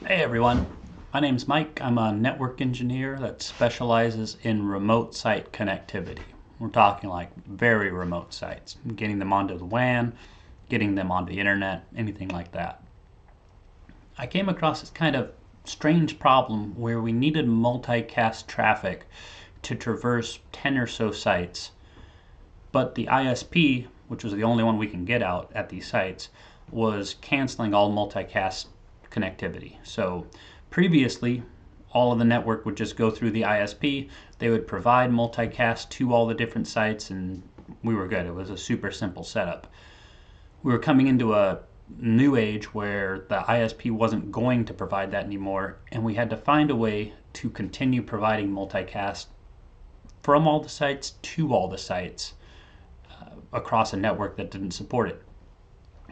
Hey everyone, my name's Mike. I'm a network engineer that specializes in remote site connectivity. We're talking like very remote sites, getting them onto the WAN, getting them onto the internet, anything like that. I came across this kind of strange problem where we needed multicast traffic to traverse 10 or so sites, but the ISP, which was the only one we can get out at these sites, was canceling all multicast connectivity. So previously, all of the network would just go through the ISP. They would provide multicast to all the different sites, and we were good. It was a super simple setup. We were coming into a new age where the ISP wasn't going to provide that anymore, and we had to find a way to continue providing multicast from all the sites to all the sites across a network that didn't support it.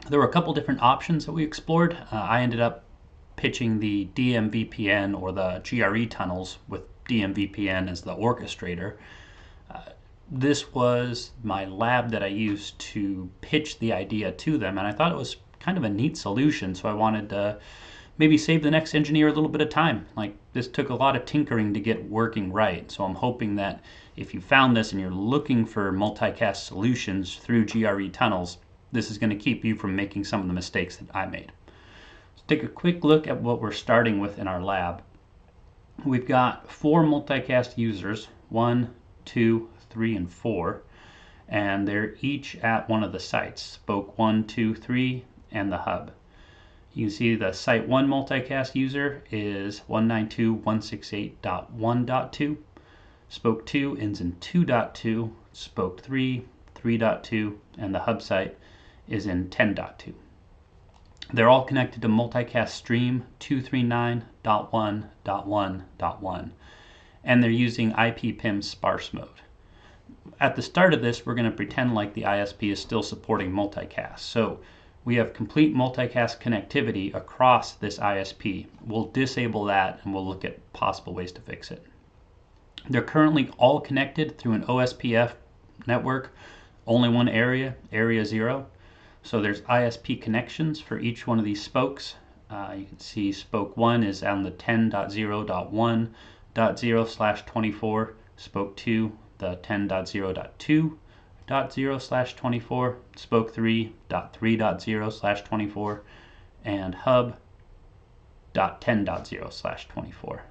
There were a couple different options that we explored. I ended up pitching the DMVPN or the GRE tunnels with DMVPN as the orchestrator. This was my lab that I used to pitch the idea to them, and I thought it was kind of a neat solution, so I wanted to maybe save the next engineer a little bit of time. Like, this took a lot of tinkering to get working right, so I'm hoping that if you found this and you're looking for multicast solutions through GRE tunnels, this is going to keep you from making some of the mistakes that I made. Let's take a quick look at what we're starting with in our lab. We've got 4 multicast users, 1, 2, 3, and 4, and they're each at one of the sites, spoke 1, 2, 3, and the hub. You can see the site 1 multicast user is 192.168.1.2. Spoke 2 ends in 2.2, spoke 3, 3.2, and the hub site is in 10.2. They're all connected to multicast stream 239.1.1.1, and they're using IP PIM sparse mode. At the start of this, we're going to pretend like the ISP is still supporting multicast. So we have complete multicast connectivity across this ISP. We'll disable that and we'll look at possible ways to fix it. They're currently all connected through an OSPF network, only one area, area 0. So there's ISP connections for each one of these spokes. You can see spoke 1 is on the 10.0.1.0/24, spoke 2 the 10.0.2.0/24, spoke 3.3.0/24, and hub.10.0/24.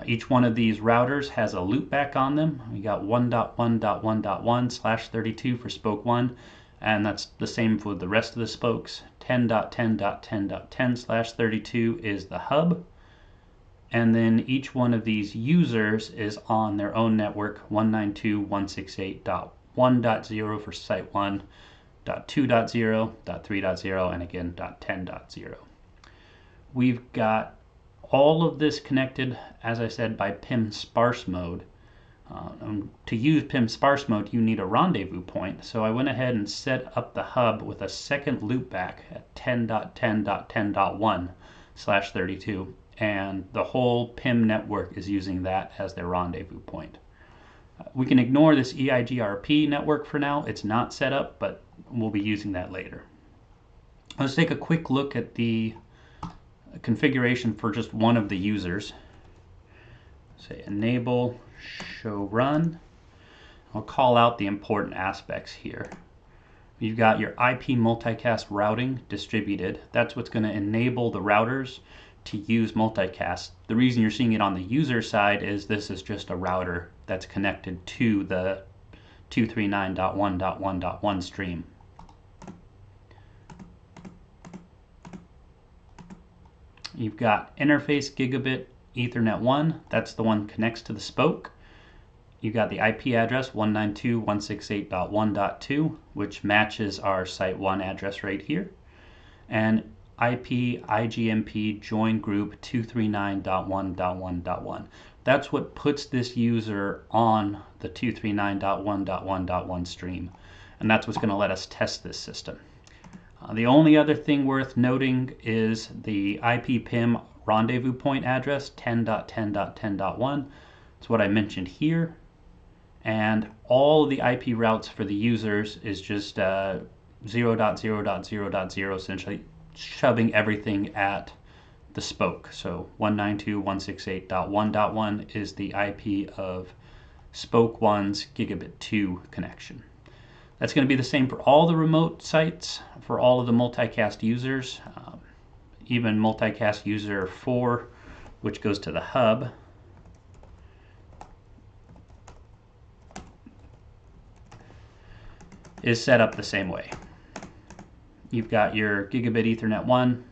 Each one of these routers has a loopback on them. We got 1.1.1.1/32 for spoke 1, and that's the same with the rest of the spokes. 10.10.10.10/32 is the hub, and then each one of these users is on their own network, 192.168.1.0 for site 1, .2.0, .3.0, and again .10.0. We've got all of this connected, as I said, by PIM sparse mode. To use PIM sparse mode, you need a rendezvous point, so I went ahead and set up the hub with a second loopback at 10.10.10.1/32, and the whole PIM network is using that as their rendezvous point. We can ignore this EIGRP network for now. It's not set up, but we'll be using that later. Let's take a quick look at the configuration for just one of the users. Say enable show run. I'll call out the important aspects here. You've got your IP multicast routing distributed. That's what's going to enable the routers to use multicast. The reason you're seeing it on the user side is this is just a router that's connected to the 239.1.1.1 stream. You've got interface gigabit Ethernet 1, that's the one that connects to the spoke. You've got the IP address 192.168.1.2, which matches our site 1 address right here. And IP IGMP join group 239.1.1.1. That's what puts this user on the 239.1.1.1 stream. And that's what's going to let us test this system. The only other thing worth noting is the IP PIM rendezvous point address 10.10.10.1. It's what I mentioned here. And all the IP routes for the users is just 0.0.0.0, essentially shoving everything at the spoke. So 192.168.1.1 is the IP of spoke 1's gigabit 2 connection. That's going to be the same for all the remote sites, for all of the multicast users, even multicast user 4, which goes to the hub. Is set up the same way. You've got your gigabit Ethernet 1,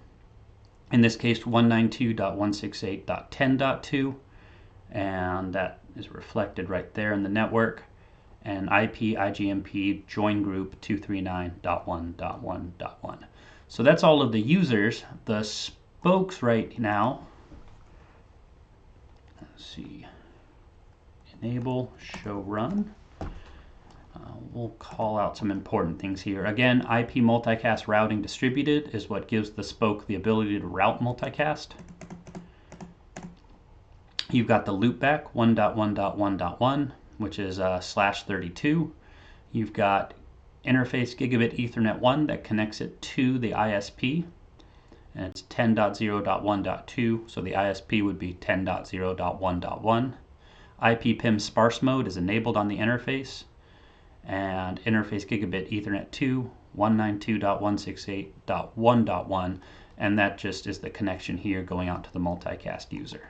in this case 192.168.10.2, and that is reflected right there in the network, and IP IGMP join group 239.1.1.1. So that's all of the users. The spokes right now, let's see, enable show run. We'll call out some important things here. Again, IP multicast routing distributed is what gives the spoke the ability to route multicast. You've got the loopback 1.1.1.1, which is /32. You've got interface gigabit Ethernet 1 that connects it to the ISP, and it's 10.0.1.2, so the ISP would be 10.0.1.1. IP PIM sparse mode is enabled on the interface, and interface gigabit Ethernet 2, 192.168.1.1, and that just is the connection here going out to the multicast user.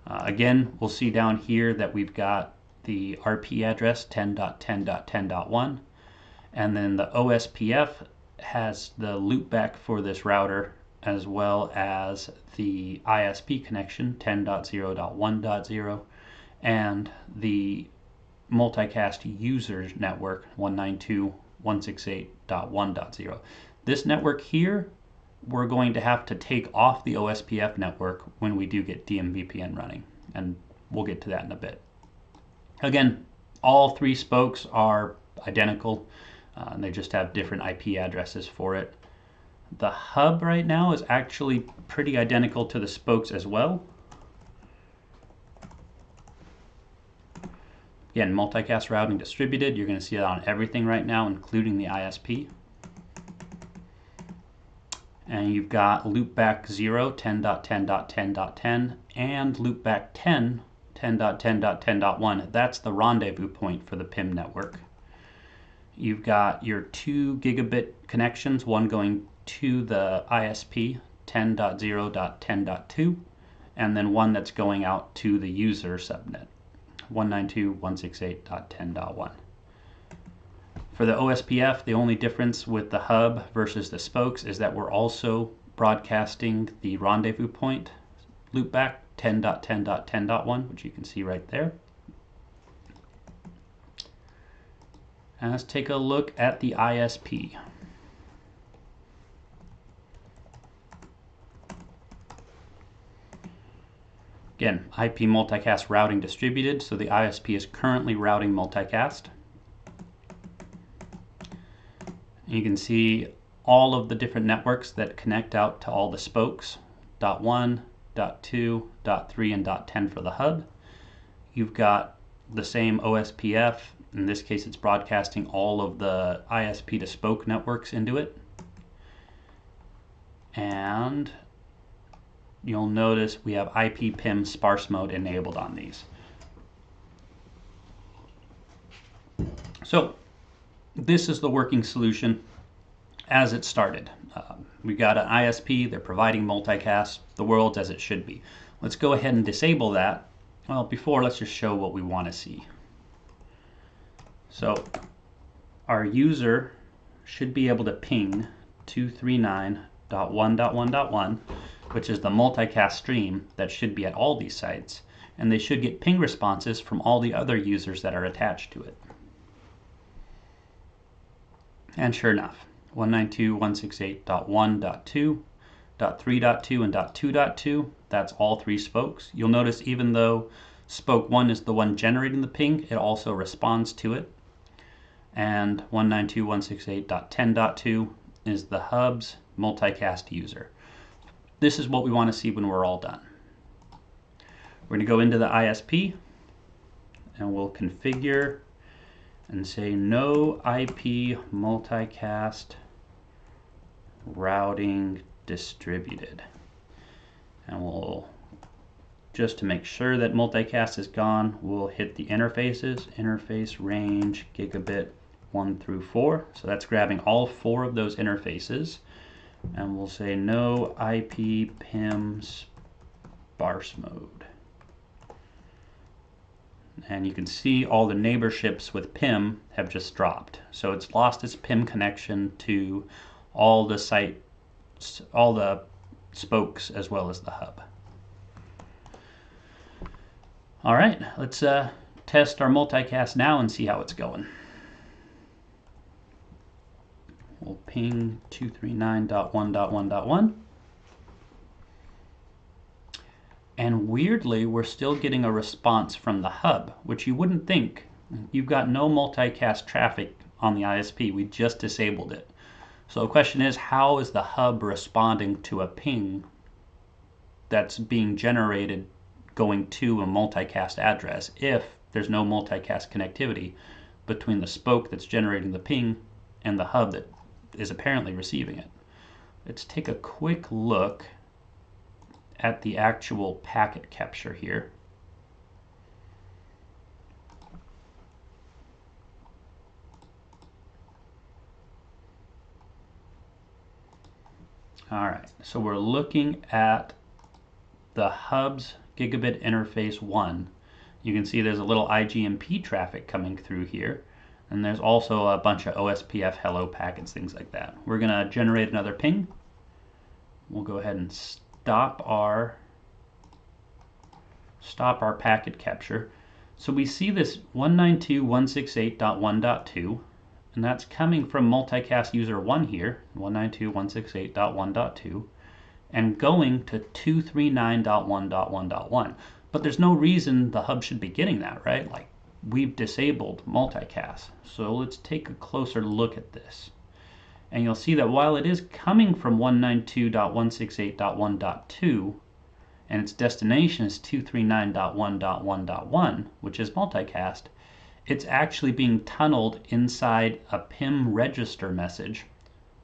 Again, we'll see down here that we've got the RP address 10.10.10.1, and then the OSPF has the loopback for this router as well as the ISP connection 10.0.1.0 and the multicast users network 192.168.1.0. This network here, we're going to have to take off the OSPF network when we do get DMVPN running, and we'll get to that in a bit. Again, all three spokes are identical, and they just have different IP addresses for it. The hub right now is actually pretty identical to the spokes as well. Again, multicast routing distributed. You're going to see that on everything right now, including the ISP. And you've got loopback 0, 10.10.10.10, and loopback 10, 10.10.10.1. That's the rendezvous point for the PIM network. You've got your 2 gigabit connections, one going to the ISP, 10.0.10.2, and then one that's going out to the user subnet, 192.168.10.1. For the OSPF, the only difference with the hub versus the spokes is that we're also broadcasting the rendezvous point loopback 10.10.10.1, which you can see right there. And let's take a look at the ISP. Again, IP multicast routing distributed, so the ISP is currently routing multicast. You can see all of the different networks that connect out to all the spokes, .1, .2, .3, and .10 for the hub. You've got the same OSPF. In this case, it's broadcasting all of the ISP to spoke networks into it. And you'll notice we have IP PIM sparse mode enabled on these. So this is the working solution as it started. We got an ISP, they're providing multicast, the world's as it should be. Let's go ahead and disable that. Well, before, let's just show what we want to see. So our user should be able to ping 239.1.1.1, which is the multicast stream that should be at all these sites, and they should get ping responses from all the other users that are attached to it. And sure enough, 192.168.1.2, .3.2, and .2.2, that's all three spokes. You'll notice even though spoke 1 is the one generating the ping, it also responds to it. And 192.168.10.2 is the hub's multicast user. This is what we want to see when we're all done. We're going to go into the ISP and we'll configure and say no IP multicast routing distributed. And we'll, just to make sure that multicast is gone, we'll hit the interfaces, interface range gigabit 1 through 4. So that's grabbing all 4 of those interfaces. And we'll say no IP PIM sparse mode. And you can see all the neighborships with PIM have just dropped. So it's lost its PIM connection to all the spokes as well as the hub. All right, let's test our multicast now and see how it's going. We'll ping 239.1.1.1. And weirdly, we're still getting a response from the hub, which you wouldn't think. You've got no multicast traffic on the ISP. We just disabled it. So the question is, how is the hub responding to a ping that's being generated going to a multicast address if there's no multicast connectivity between the spoke that's generating the ping and the hub that is apparently receiving it? Let's take a quick look at the actual packet capture here. All right, so we're looking at the hub's gigabit interface 1. You can see there's a little IGMP traffic coming through here, and there's also a bunch of OSPF hello packets, things like that. We're going to generate another ping. We'll go ahead and stop our packet capture. So we see this 192.168.1.2, and that's coming from multicast user 1 here, 192.168.1.2, and going to 239.1.1.1. But there's no reason the hub should be getting that, right? Like, we've disabled multicast. So let's take a closer look at this. And you'll see that while it is coming from 192.168.1.2, and its destination is 239.1.1.1, which is multicast, it's actually being tunneled inside a PIM register message,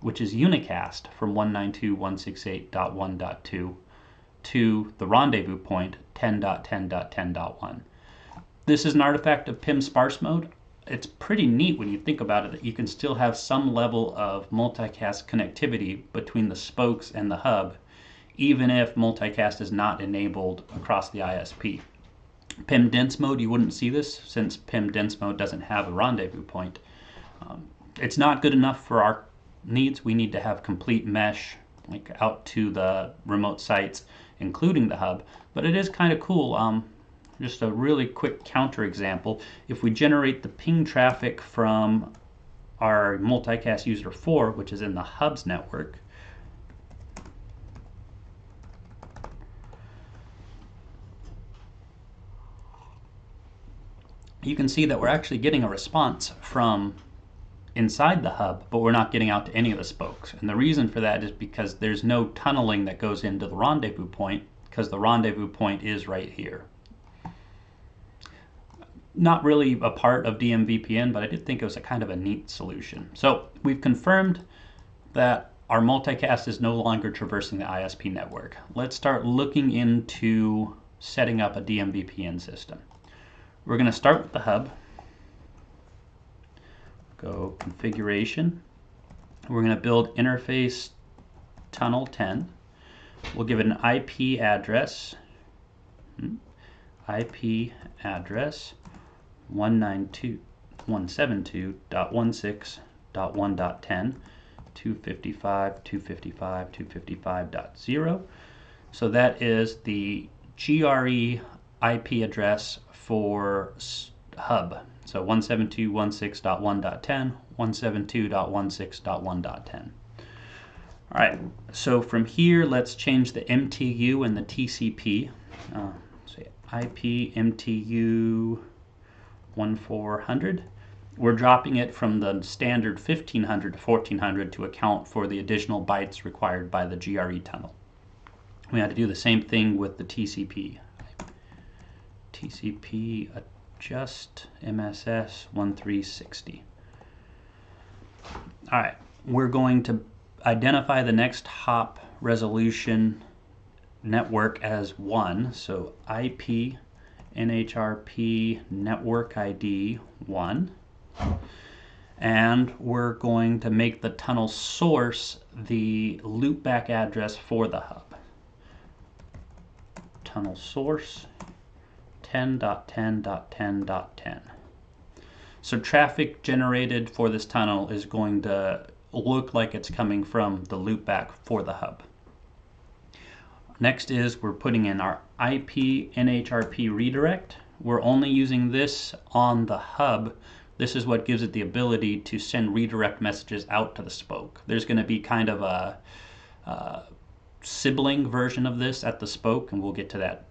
which is unicast from 192.168.1.2 to the rendezvous point 10.10.10.1. This is an artifact of PIM sparse mode. It's pretty neat when you think about it that you can still have some level of multicast connectivity between the spokes and the hub, even if multicast is not enabled across the ISP. PIM dense mode, you wouldn't see this since PIM dense mode doesn't have a rendezvous point. It's not good enough for our needs. We need to have complete mesh, like out to the remote sites, including the hub. But it is kind of cool. Just a really quick counter example. If we generate the ping traffic from our multicast user 4, which is in the hub's network, you can see that we're actually getting a response from inside the hub, but we're not getting out to any of the spokes. And the reason for that is because there's no tunneling that goes into the rendezvous point, because the rendezvous point is right here. Not really a part of DMVPN, but I did think it was a kind of a neat solution. So we've confirmed that our multicast is no longer traversing the ISP network. Let's start looking into setting up a DMVPN system. We're going to start with the hub. Go configuration. We're going to build interface tunnel 10. We'll give it an IP address. IP address 192.172.16.1.10, 255.255.255.0. So that is the GRE IP address for hub. So 172.16.1.10, 172.16.1.10. All right, so from here, let's change the MTU and the TCP. Say IP MTU 1400. We're dropping it from the standard 1500 to 1400 to account for the additional bytes required by the GRE tunnel. We had to do the same thing with the TCP. TCP adjust MSS 1360. All right, we're going to identify the next hop resolution network as 1, so IP NHRP network ID 1, and we're going to make the tunnel source the loopback address for the hub. Tunnel source 10.10.10.10. So traffic generated for this tunnel is going to look like it's coming from the loopback for the hub. Next is we're putting in our IP NHRP redirect. We're only using this on the hub. This is what gives it the ability to send redirect messages out to the spoke. There's going to be kind of a sibling version of this at the spoke, and we'll get to that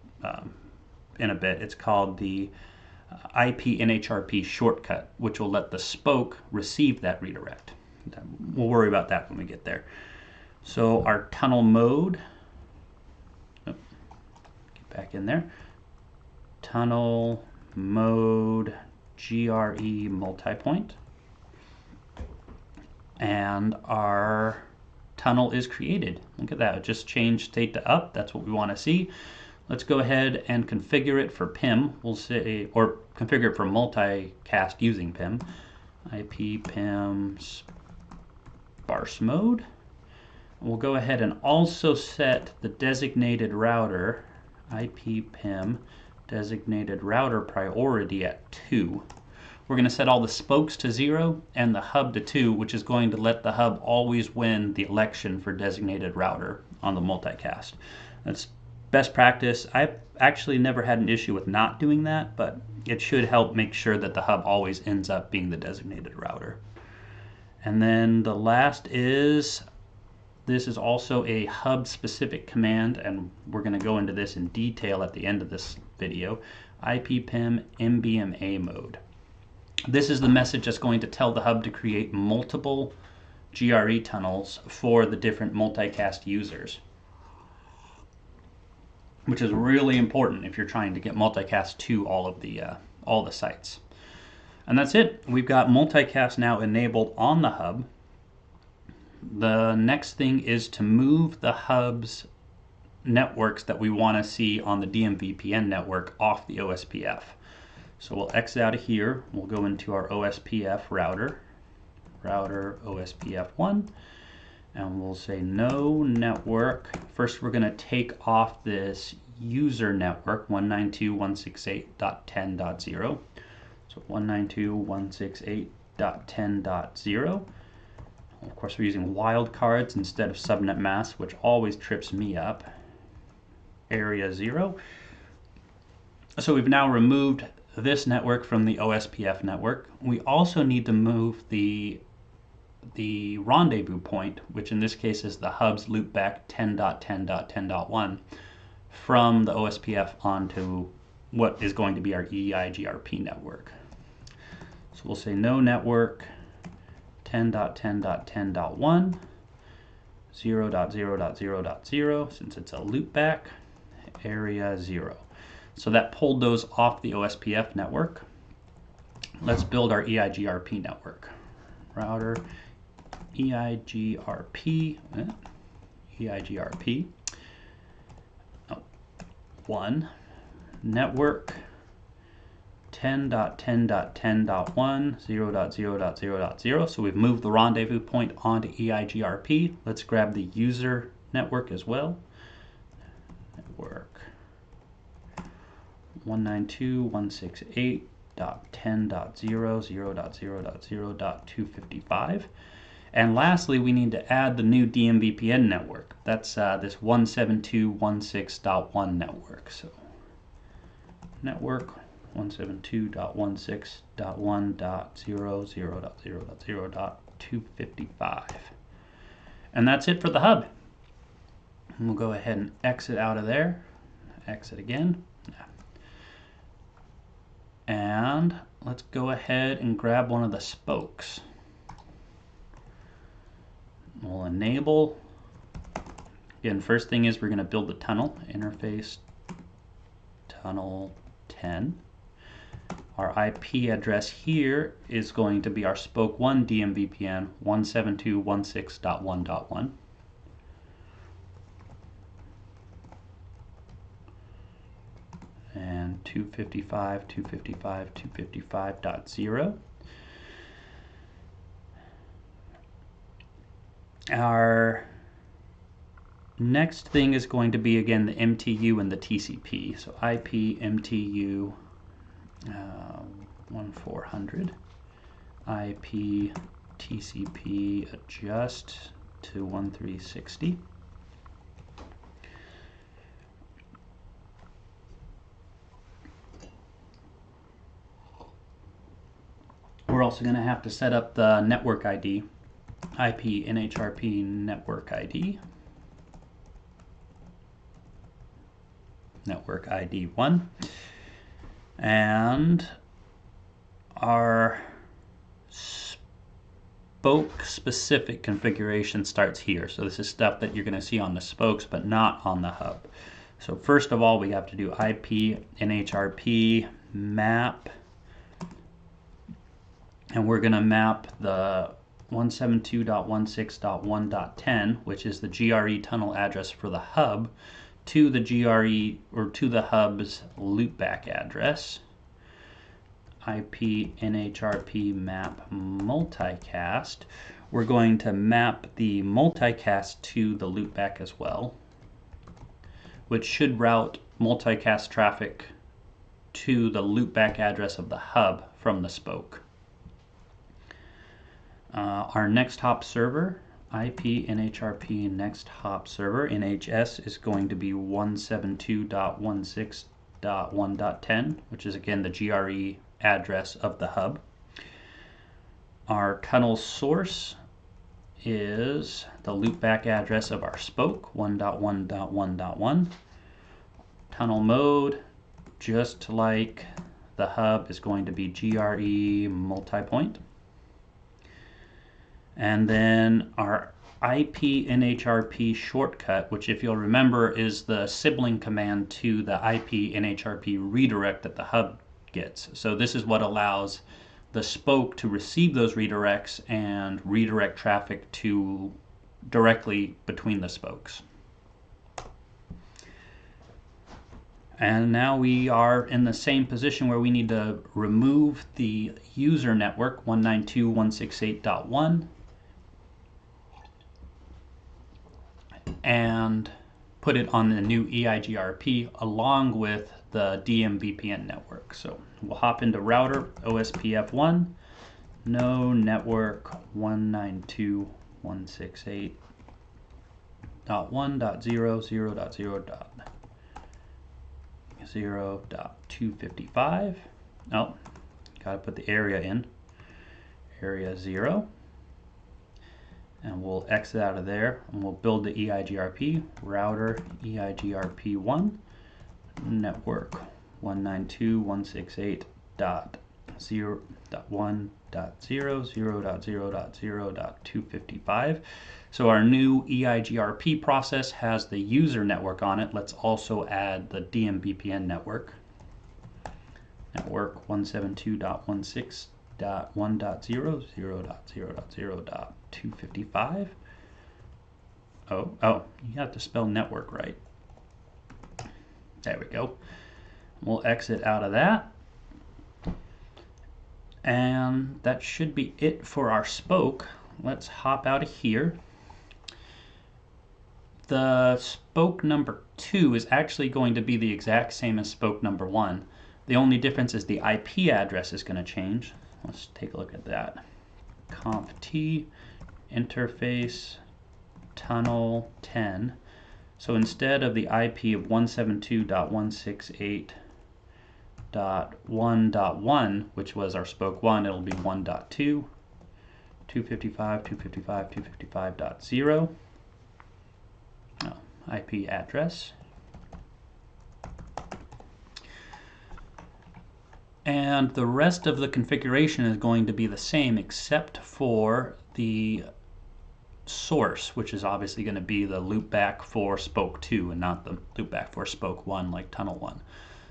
in a bit. It's called the IP NHRP shortcut, which will let the spoke receive that redirect. We'll worry about that when we get there. So our tunnel mode, get back in there, tunnel mode GRE multipoint, and our tunnel is created. Look at that, it just changed state to up. That's what we want to see. Let's go ahead and configure it for PIM. We'll say, or configure it for multicast using PIM. IP PIM sparse mode. We'll go ahead and also set the designated router, IP PIM designated router priority at 2. We're going to set all the spokes to 0 and the hub to 2, which is going to let the hub always win the election for designated router on the multicast. That's best practice. I've actually never had an issue with not doing that, but it should help make sure that the hub always ends up being the designated router. And then the last is, this is also a hub specific command, and we're going to go into this in detail at the end of this video. IP PIM MBMA mode. This is the message that's going to tell the hub to create multiple GRE tunnels for the different multicast users, which is really important if you're trying to get multicast to all the sites. And that's it. We've got multicast now enabled on the hub. The next thing is to move the hub's networks that we want to see on the DMVPN network off the OSPF. So we'll exit out of here. We'll go into our OSPF router OSPF1, and we'll say no network. First, we're going to take off this user network 192.168.10.0. So 192.168.10.0. Of course, we're using wildcards instead of subnet masks, which always trips me up. Area 0. So we've now removed this network from the OSPF network. We also need to move the rendezvous point, which in this case is the hub's loopback 10.10.10.1, from the OSPF onto what is going to be our EIGRP network. So we'll say no network 10.10.10.1 0.0.0.0, since it's a loopback, area 0. So that pulled those off the OSPF network. Let's build our EIGRP network. Router EIGRP, EIGRP 1, network 10.10.10.1 0.0.0.0. So we've moved the rendezvous point onto EIGRP. Let's grab the user network as well. Network 192.168.10.0 0.0.0.255. And lastly, we need to add the new DMVPN network. That's this 172.16.1 network. So network 172.168.1.0.0.0.255. And that's it for the hub. And we'll go ahead and exit out of there. Exit again. And let's go ahead and grab one of the spokes. We'll enable. Again, first thing is we're going to build the tunnel. Interface tunnel 10. Our IP address here is going to be our spoke 1 DMVPN 172.168.1.1. and 255.255.255.0. Our next thing is going to be, again, the MTU and the TCP. So IP MTU 1400, IP TCP adjust to 1360. We're also going to have to set up the network ID, IP NHRP network ID, network ID 1, and our spoke specific configuration starts here. So this is stuff that you're going to see on the spokes but not on the hub. So first of all, we have to do IP NHRP map, and we're going to map the 172.16.1.10, which is the GRE tunnel address for the hub, to the GRE, or to the hub's loopback address. IP NHRP map multicast. We're going to map the multicast to the loopback as well, which should route multicast traffic to the loopback address of the hub from the spoke. Our next hop server, IP NHRP next hop server, NHS, is going to be 172.16.1.10, which is again the GRE address of the hub. Our tunnel source is the loopback address of our spoke, 1.1.1.1. Tunnel mode, just like the hub, is going to be GRE multipoint. And then our IP NHRP shortcut, which, if you'll remember, is the sibling command to the IP NHRP redirect that the hub gets. So this is what allows the spoke to receive those redirects and redirect traffic to directly between the spokes. And now we are in the same position where we need to remove the user network 192.168.1 and put it on the new EIGRP along with the DMVPN network. So we'll hop into router OSPF1, no network 192.168.1.0.0.0.255. Oh, gotta put the area in, area 0. And we'll exit out of there, and we'll build the EIGRP, router EIGRP1, network 192.168.0.1.0.0.0.255. So our new EIGRP process has the user network on it. Let's also add the DMVPN network. Network 172.168.1.0.0.0.255. Oh, you have to spell network right. There we go. We'll exit out of that. And that should be it for our spoke. Let's hop out of here. The spoke number 2 is actually going to be the exact same as spoke number 1. The only difference is the IP address is going to change. Let's take a look at that. Conft interface tunnel 10. So instead of the IP of 172.168.1.1, which was our spoke 1, it'll be 1.2, 255.255.255.0. IP address. And the rest of the configuration is going to be the same except for the source, which is obviously going to be the loopback for spoke 2 and not the loopback for spoke 1 like tunnel 1.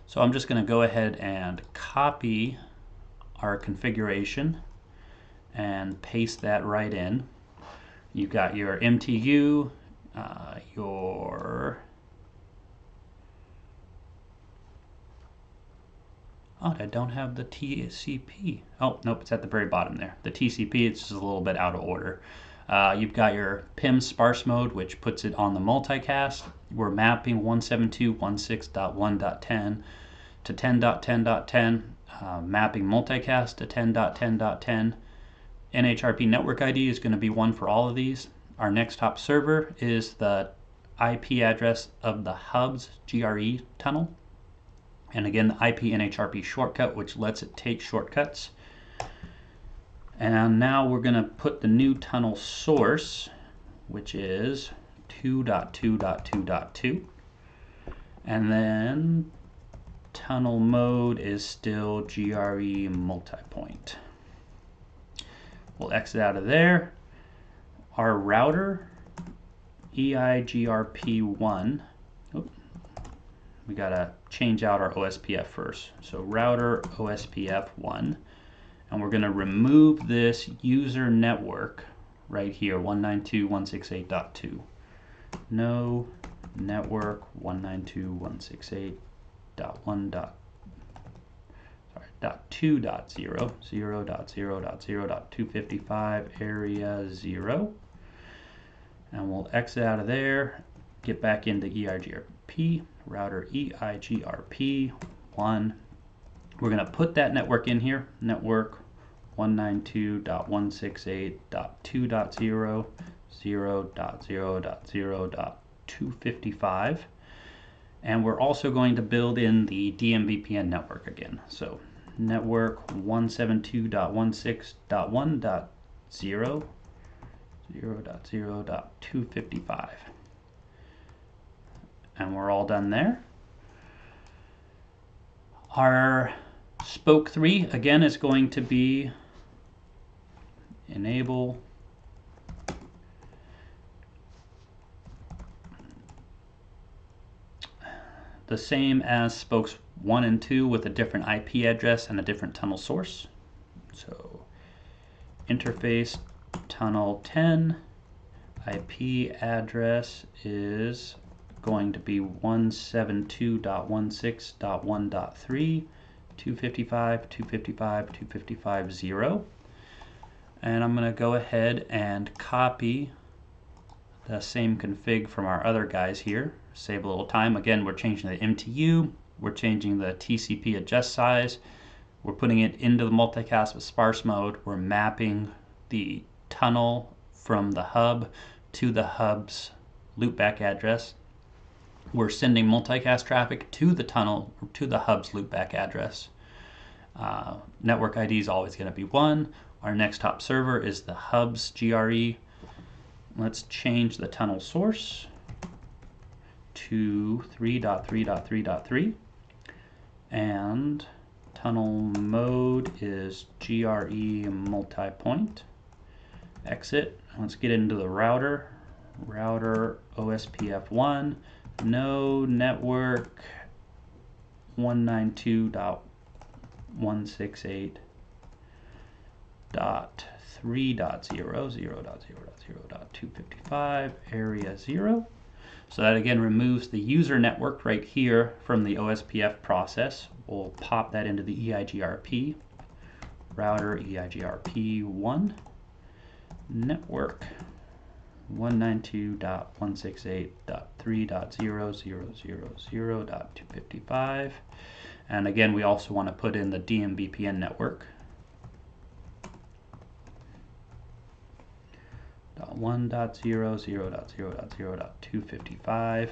So I'm just going to go ahead and copy our configuration and paste that right in. You've got your MTU, your Oh, I don't have the TCP. Oh, nope, it's at the very bottom there. The TCP, it's just a little bit out of order. You've got your PIM sparse mode, which puts it on the multicast. We're mapping 172.16.1.10 to 10.10.10, mapping multicast to 10.10.10. NHRP network ID is going to be one for all of these. Our next hop server is the IP address of the hub's GRE tunnel. And again, the IP NHRP shortcut, which lets it take shortcuts. And now we're going to put the new tunnel source, which is 2.2.2.2. And then tunnel mode is still GRE multipoint. We'll exit out of there. Our router, EIGRP1. We gotta change out our OSPF first. So router OSPF1. And we're gonna remove this user network right here, 192.168.2. No network 192.168.2.0, 0.0.0.0.255 area 0. And we'll exit out of there, get back into EIGRP, router EIGRP1. We're going to put that network in here, network 192.168.2.0, 0.0.0.255. And we're also going to build in the DMVPN network again. So network 172.16.1.0, 0.0.255. And we're all done there. Our spoke 3 again is going to be enable the same as spokes 1 and 2 with a different IP address and a different tunnel source. So interface tunnel 10, IP address is going to be 172.16.1.3, 255, 255, 255, 0. And I'm going to go ahead and copy the same config from our other guys here. Save a little time. Again, we're changing the MTU. We're changing the TCP adjust size. We're putting it into the multicast with sparse mode. We're mapping the tunnel from the hub to the hub's loopback address. We're sending multicast traffic to the tunnel, to the hub's loopback address. Network ID is always going to be 1. Our next hop server is the hub's GRE. Let's change the tunnel source to 3.3.3.3. And tunnel mode is GRE multipoint. Exit. Let's get into the router. Router OSPF1. No network 192.168.3.0, 0.0.0.255, area 0. So that again removes the user network right here from the OSPF process. We'll pop that into the EIGRP. Router EIGRP1. Network 192.168.3.0.0.0.255. And again, we also want to put in the DMVPN network. 1.0.0.0.255.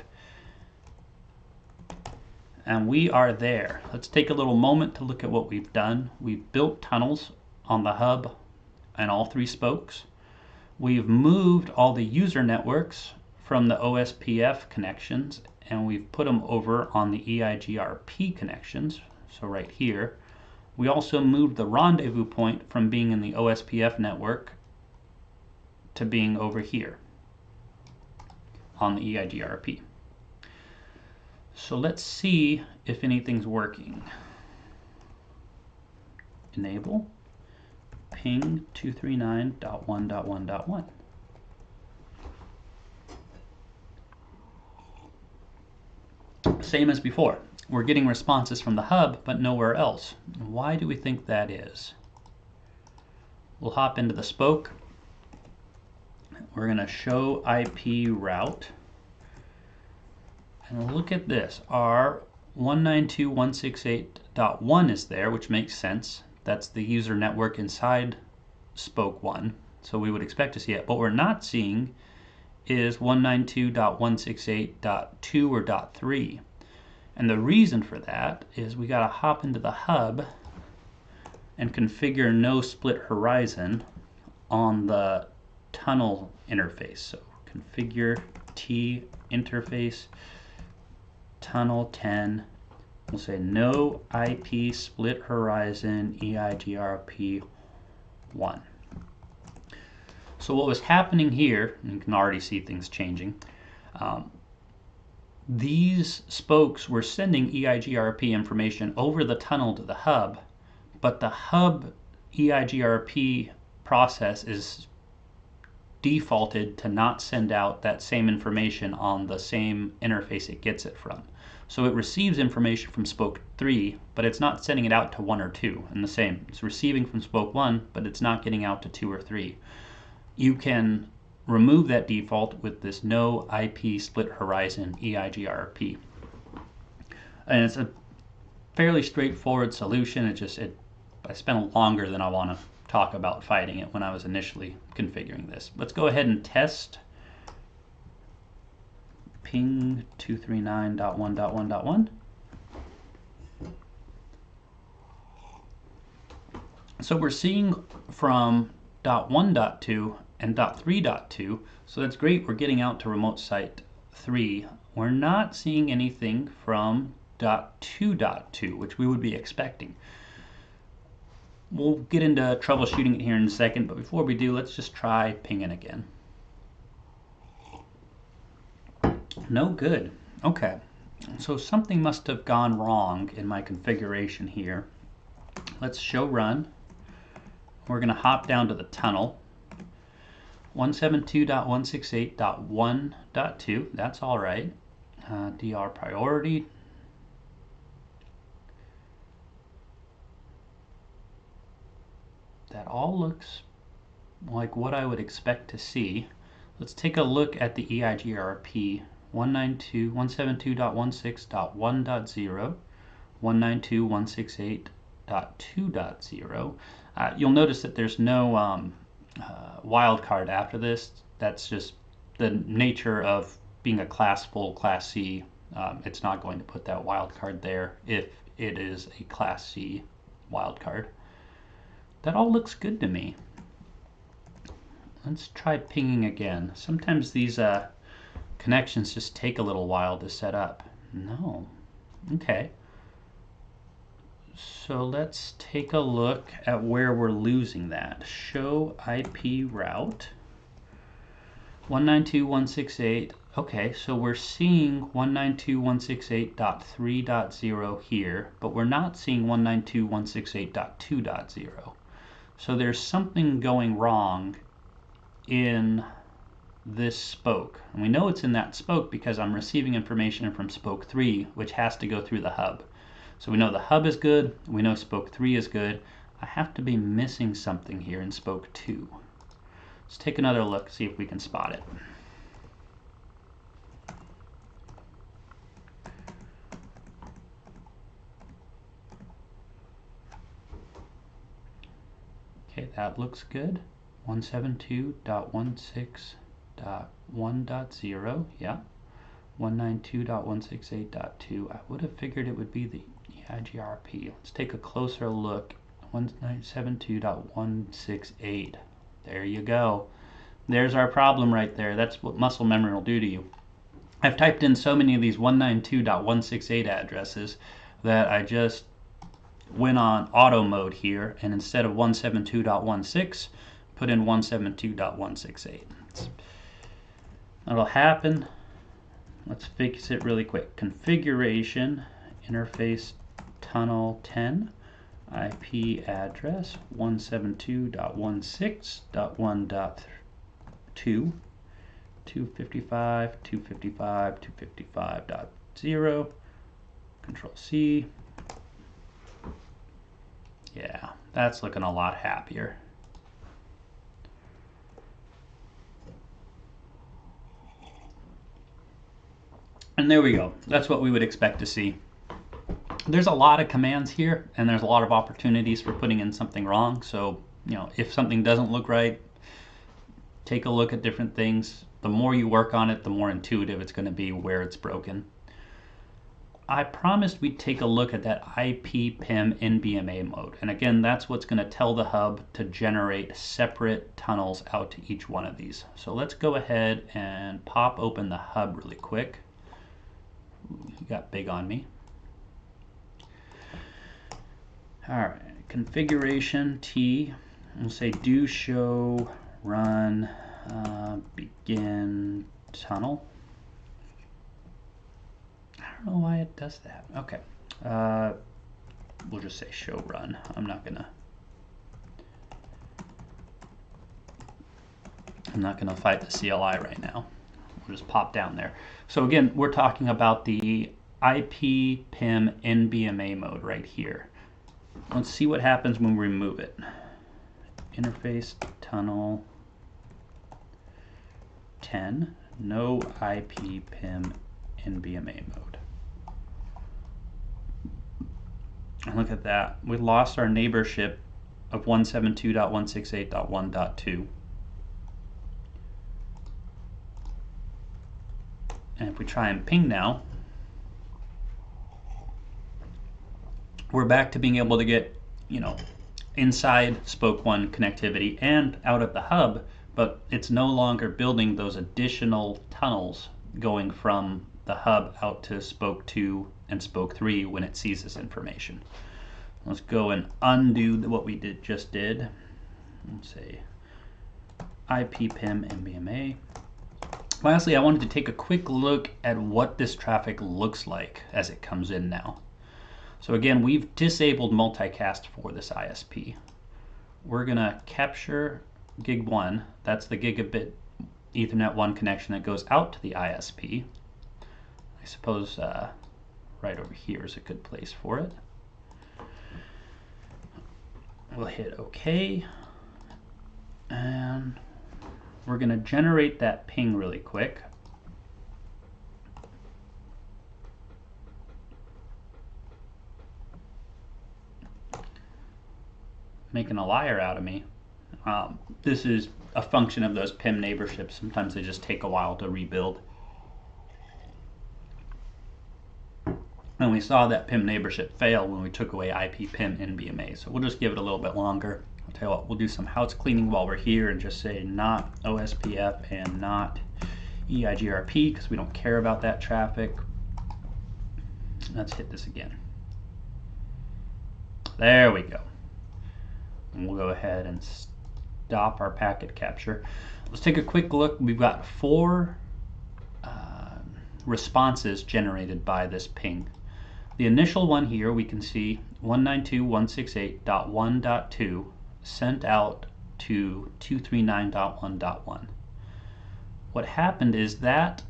And we are there. Let's take a little moment to look at what we've done. We've built tunnels on the hub and all 3 spokes. We've moved all the user networks from the OSPF connections and we've put them over on the EIGRP connections, so right here. We also moved the rendezvous point from being in the OSPF network to being over here on the EIGRP. So let's see if anything's working. Enable ping 239.1.1.1. Same as before. we're getting responses from the hub, but nowhere else. Why do we think that is? We'll hop into the spoke. We're going to show IP route. And look at this. Our 192.168.1 is there, which makes sense. That's the user network inside spoke 1. So we would expect to see it. But what we're not seeing is 192.168.2 or .3. And the reason for that is we got to hop into the hub and configure no split horizon on the tunnel interface. So configure T interface tunnel 10. We'll say no IP split horizon EIGRP 1. So what was happening here, and you can already see things changing, these spokes were sending EIGRP information over the tunnel to the hub, but the hub EIGRP process is defaulted to not send out that same information on the same interface it gets it from. So it receives information from spoke 3, but it's not sending it out to 1 or 2. And the same, it's receiving from spoke 1, but it's not getting out to 2 or 3. You can remove that default with this no IP split horizon EIGRP. And it's a fairly straightforward solution. I spent longer than I want to talk about fighting it when I was initially configuring this. Let's go ahead and test ping 239.1.1.1. So we're seeing from .1.2 and .3.2, so that's great, we're getting out to remote site 3. We're not seeing anything from .2.2, which we would be expecting. We'll get into troubleshooting it here in a second, but before we do, let's just try pinging again. No good. Okay, so something must have gone wrong in my configuration here. Let's show run. We're going to hop down to the tunnel. 172.168.1.2, that's all right. DR priority. That all looks like what I would expect to see. Let's take a look at the EIGRP 172.16.1.0, 192.168.2.0. You'll notice that there's no wildcard after this. That's just the nature of being a class full class C. It's not going to put that wildcard there if it is a class C wildcard. That all looks good to me. Let's try pinging again. Sometimes these connections just take a little while to set up. No. Okay. So let's take a look at where we're losing that. Show IP route 192.168. Okay, so we're seeing 192.168.3.0 here, but we're not seeing 192.168.2.0. So there's something going wrong in this spoke. And we know it's in that spoke because I'm receiving information from spoke 3, which has to go through the hub. So we know the hub is good, we know spoke 3 is good. I have to be missing something here in spoke 2. Let's take another look, see if we can spot it. Okay, that looks good. 172.16.1.0, yeah. 192.168.2. I would have figured it would be the EIGRP. Let's take a closer look. 172.168. There you go. There's our problem right there. That's what muscle memory will do to you. I've typed in so many of these 192.168 addresses that I just went on auto mode here, and instead of 172.16, put in 172.168. That'll happen. Let's fix it really quick. Configuration, interface tunnel 10, IP address 172.16.1.2, 255, 255, 255.0, Control C. Yeah, that's looking a lot happier. And there we go. That's what we would expect to see. There's a lot of commands here, and there's a lot of opportunities for putting in something wrong. So, if something doesn't look right, take a look at different things. The more you work on it, the more intuitive it's going to be where it's broken. I promised we'd take a look at that IP PIM NBMA mode. And again, that's what's going to tell the hub to generate separate tunnels out to each one of these. So let's go ahead and pop open the hub really quick. You got big on me. All right, configuration T. We'll say do show run begin tunnel. I don't know why it does that. Okay, we'll just say show run. I'm not gonna fight the CLI right now. We'll just pop down there. So again, we're talking about the IP PIM NBMA mode right here. Let's see what happens when we remove it. Interface tunnel 10, no IP PIM NBMA mode. And look at that. We lost our neighborship of 172.168.1.2. And if we try and ping now, we're back to being able to get, inside Spoke 1 connectivity and out at the hub, but it's no longer building those additional tunnels going from the hub out to Spoke 2 and Spoke 3 when it sees this information. Let's go and undo what we just did. Let's say IP PIM NBMA. Lastly, I wanted to take a quick look at what this traffic looks like as it comes in now. So again, we've disabled multicast for this ISP. We're gonna capture gig 1, that's the gigabit Ethernet 1 connection that goes out to the ISP. I suppose right over here is a good place for it. We'll hit OK, and we're gonna generate that ping really quick. Making a liar out of me. This is a function of those PIM neighborships. Sometimes they just take a while to rebuild. And we saw that PIM neighborship fail when we took away IP PIM NBMA. So we'll just give it a little bit longer. I'll tell you what, we'll do some house cleaning while we're here and just say not OSPF and not EIGRP because we don't care about that traffic. Let's hit this again. There we go. And we'll go ahead and stop our packet capture. Let's take a quick look. We've got 4 responses generated by this ping. The initial one here, we can see 192.168.1.2 sent out to 239.1.1. What happened is that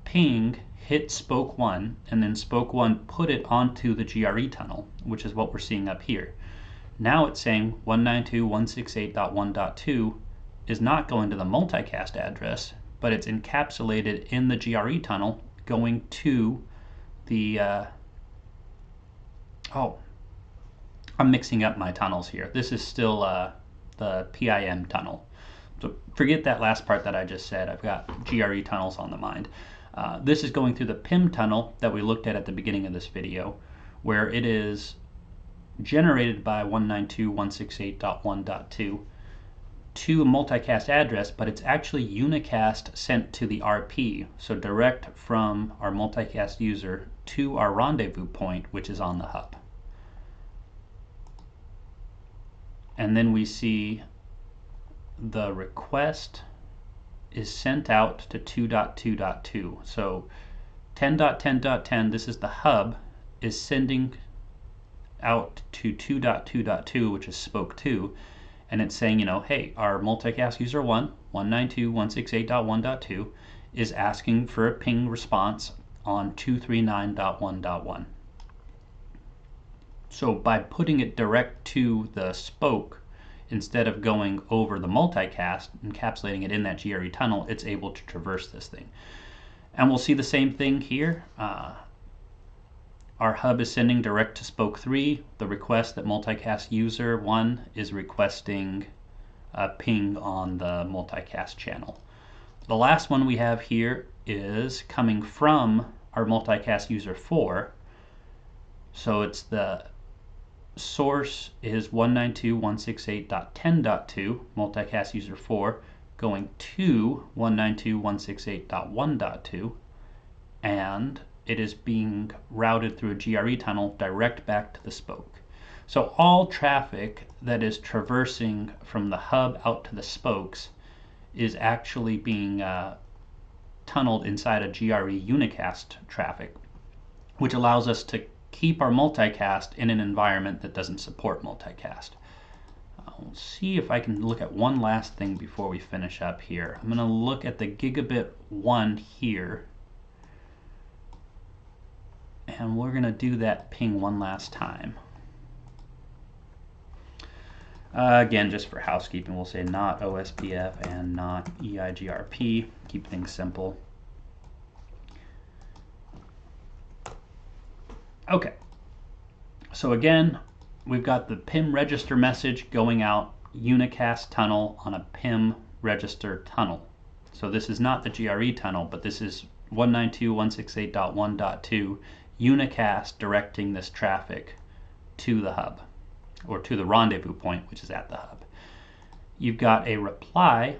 ping hit Spoke 1, and then Spoke 1 put it onto the GRE tunnel, which is what we're seeing up here. Now it's saying 192.168.1.2 is not going to the multicast address, but it's encapsulated in the GRE tunnel going to the, oh, I'm mixing up my tunnels here. This is still the PIM tunnel. So forget that last part that I just said. I've got GRE tunnels on the mind. This is going through the PIM tunnel that we looked at the beginning of this video, where it is generated by 192.168.1.2 to a multicast address, but it's actually unicast sent to the RP, so direct from our multicast user to our rendezvous point, which is on the hub. And then we see the request is sent out to 2.2.2. So 10.10.10, this is the hub, is sending out to 2.2.2, which is Spoke 2, and it's saying, hey, our multicast user 1, 192.168.1.2, is asking for a ping response on 239.1.1. So by putting it direct to the spoke, instead of going over the multicast, encapsulating it in that GRE tunnel, it's able to traverse this thing. And we'll see the same thing here. Our hub is sending direct to spoke 3. The request that multicast user 1 is requesting a ping on the multicast channel. The last one we have here is coming from our multicast user 4. So it's the source is 192.168.10.2, multicast user 4, going to 192.168.1.2, and it is being routed through a GRE tunnel direct back to the spoke. So all traffic that is traversing from the hub out to the spokes is actually being tunneled inside a GRE unicast traffic, which allows us to keep our multicast in an environment that doesn't support multicast. I'll see if I can look at one last thing before we finish up here. I'm going to look at the gigabit 1 here, and we're going to do that ping one last time. Again, just for housekeeping, we'll say not OSPF and not EIGRP. Keep things simple. Okay, so again, we've got the PIM register message going out unicast tunnel on a PIM register tunnel. So this is not the GRE tunnel, but this is 192.168.1.2 unicast directing this traffic to the hub, or to the rendezvous point, which is at the hub. You've got a reply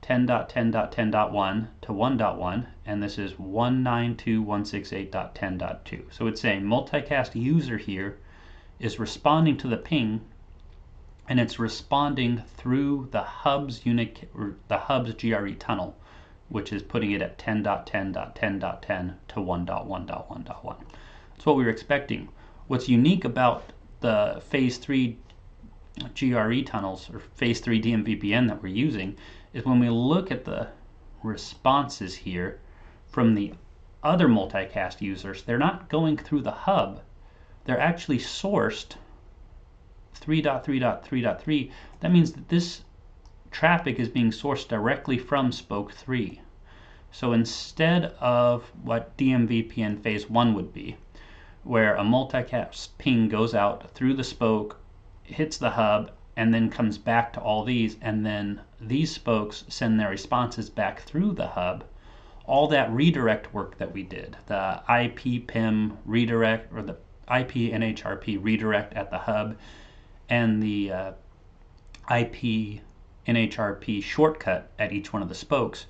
10.10.10.1 to 1.1, and this is 192.168.10.2. So it's saying multicast user here is responding to the ping, and it's responding through the hub's GRE tunnel, which is putting it at 10.10.10.10 to 1.1.1.1. That's what we were expecting. What's unique about the phase 3 GRE tunnels, or phase 3 DMVPN that we're using, is when we look at the responses here from the other multicast users, they're not going through the hub. They're actually sourced 3.3.3.3. That means that this traffic is being sourced directly from spoke 3. So instead of what DMVPN phase 1 would be, where a multicast ping goes out through the spoke, hits the hub, and then comes back to all these, and then these spokes send their responses back through the hub, all that redirect work that we did, the IP PIM redirect, or the IP NHRP redirect at the hub, and the IP NHRP shortcut at each one of the spokes,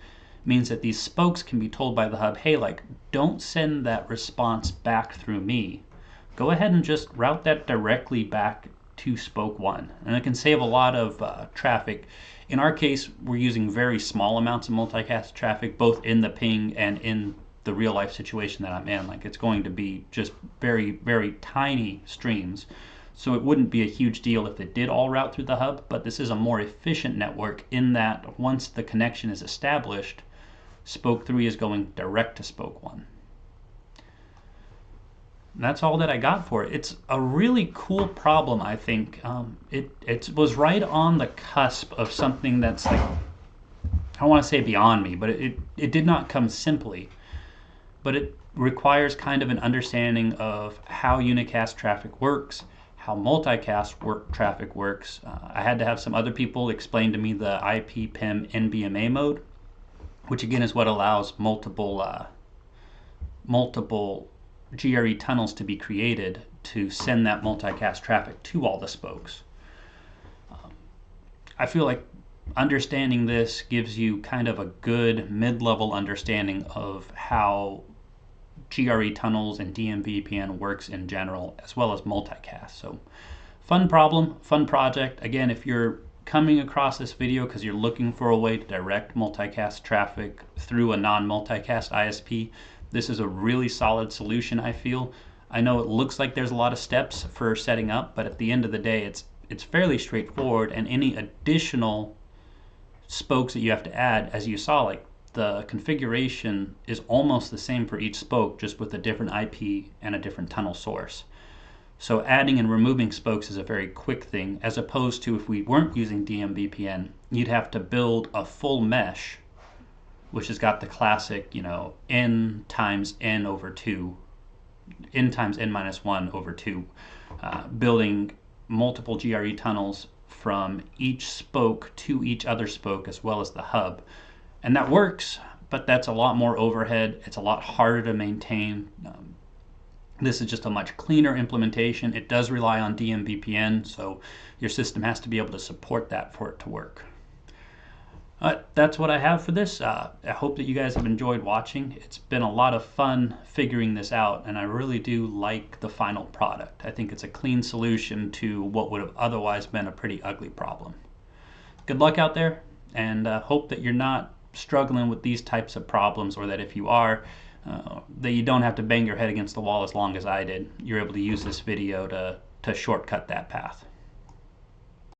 means that these spokes can be told by the hub, hey, like, don't send that response back through me. Go ahead and just route that directly back to spoke 1. And it can save a lot of traffic. In our case, we're using very small amounts of multicast traffic, both in the ping and in the real life situation that I'm in. Like, it's going to be just very, very tiny streams. So it wouldn't be a huge deal if it did all route through the hub, but this is a more efficient network in that once the connection is established, spoke 3 is going direct to spoke 1. And that's all that I got for it. It's a really cool problem, I think. It was right on the cusp of something that's like, I don't want to say beyond me, but it did not come simply. But it requires kind of an understanding of how unicast traffic works, how multicast traffic works. I had to have some other people explain to me the IP PIM NBMA mode, which again is what allows multiple GRE tunnels to be created to send that multicast traffic to all the spokes. I feel like understanding this gives you kind of a good mid-level understanding of how GRE tunnels and DMVPN works in general, as well as multicast. So fun problem, fun project. Again, if you're coming across this video because you're looking for a way to direct multicast traffic through a non-multicast ISP, this is a really solid solution, I feel. I know it looks like there's a lot of steps for setting up, but at the end of the day, it's fairly straightforward, and any additional spokes that you have to add, as you saw, like the configuration is almost the same for each spoke, just with a different IP and a different tunnel source. So adding and removing spokes is a very quick thing, as opposed to if we weren't using DMVPN, you'd have to build a full mesh, which has got the classic, n times n over 2, n times n minus 1 over 2, building multiple GRE tunnels from each spoke to each other spoke as well as the hub. And that works, but that's a lot more overhead. It's a lot harder to maintain. This is just a much cleaner implementation. It does rely on DMVPN, so your system has to be able to support that for it to work. That's what I have for this. I hope that you guys have enjoyed watching. It's been a lot of fun figuring this out, and I really do like the final product. I think it's a clean solution to what would have otherwise been a pretty ugly problem. Good luck out there, and hope that you're not struggling with these types of problems, or that if you are, that you don't have to bang your head against the wall as long as I did. You're able to use this video to shortcut that path.